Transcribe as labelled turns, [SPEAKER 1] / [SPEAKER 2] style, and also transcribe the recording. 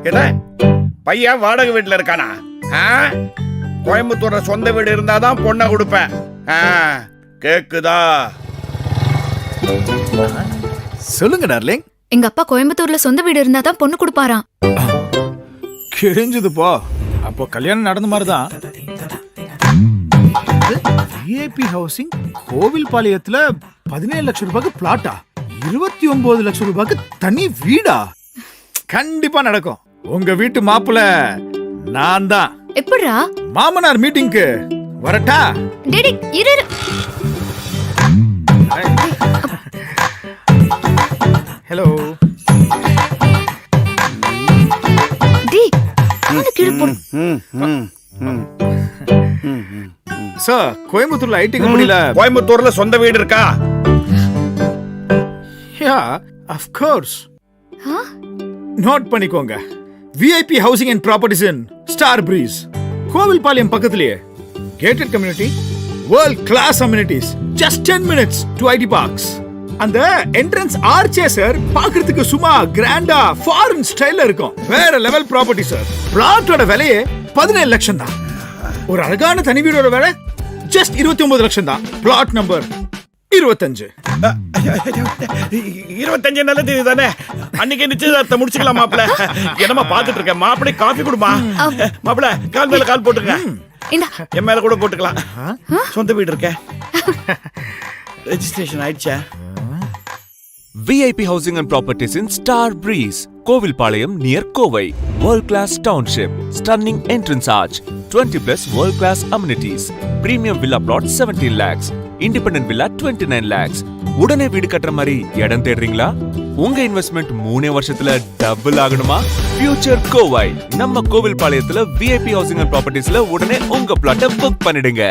[SPEAKER 1] என்ன பையன் வாடகை வீட்டுல இருக்கானா? கோயம்புத்தூர்ல சொந்த வீடு இருந்தாதான் பொண்ணை கொடுப்பேன். கேக்குதா?
[SPEAKER 2] சொல்லுங்க டார்லிங்.
[SPEAKER 3] எங்க அப்பா கோயம்புத்தூர்ல சொந்த வீடு இருந்தாதான் பொண்ணு கொடுப்பாராம்.
[SPEAKER 2] கிழிஞ்சது போ. அப்போ கல்யாணம் நடந்த மாதிரிதான். விஐபி ஹவுசிங் கோவில் பாளையத்துல 17 லட்சம் ரூபாய்க்கு பிளாட்டா? 29 லட்சம் ரூபாய்க்கு தனி வீடா? கண்டிப்பா நடக்கும். உங்க வீட்டு மாப்பிள்ள நான் தான்.
[SPEAKER 3] எப்படிரா?
[SPEAKER 2] மாமனார் மீட்டிங்க்கு வரட்டா?
[SPEAKER 3] டேடி இரு.
[SPEAKER 2] ஹலோ.
[SPEAKER 3] டி கால கீழ போ.
[SPEAKER 2] சார், கோயம்புத்தூர்ல ஐடி கம்பெனில
[SPEAKER 1] கோயம்புத்தூர்ல சொந்த வீடு இருக்கா?
[SPEAKER 2] Yeah, of course. நோட் பண்ணிக்கோங்க. VIP housing and properties in star breeze, Kovilpalayam பக்கத்திலேயே. Gated community, world class amenities, just 10 minutes to IT parks. அந்த என்ட்ரன்ஸ் ஆர்ச்சே சார் பார்க்கிறதுக்கு சும்மா கிராண்டா ஃபாரின் ஸ்டைல்ல இருக்கும். வேற லெவல் ப்ராப்பர்ட்டி சார். பிளாட்டோட விலையே 17 லட்சம் தான். ஒரு அழகான தனி வீடோட விலை ஜஸ்ட் 29 லட்சம் தான். Plot number 25.
[SPEAKER 1] 25 நல்லது தானே. அன்னைக்கு நிச்சயதார்த்தம் முடிச்சுக்கலாம் மாப்பிள்ள. என்னமா பாத்துட்டு இருக்க? மாப்பிள்ளை காஃபி கொடுமா. மாப்பிள்ள கால் மேல கால் போட்டுங்க. என் மேல கூட போட்டுக்கலாம். சொந்த வீடு இருக்க. ரெஜிஸ்ட்ரேஷன் ஆயிடுச்சா?
[SPEAKER 4] VIP Housing and Properties in Star Breeze, Kovilpalayam near Kovai. World class township, stunning entrance arch, 20 plus world class amenities. Premium villa plot 17 lakhs, independent villa 29 lakhs. உடனே வீடு கட்டுற மாதிரி இடம் தேடுறீங்களா? உங்க இன்வெஸ்ட்மெண்ட் 3 வருஷத்துல டபுள் ஆகணுமா? ஃபியூச்சர் கோவை நம்ம கோவில்பாளையத்துல VIP Housing and Propertiesல உடனே உங்க பிளாட்டை புக் பண்ணிடுங்க.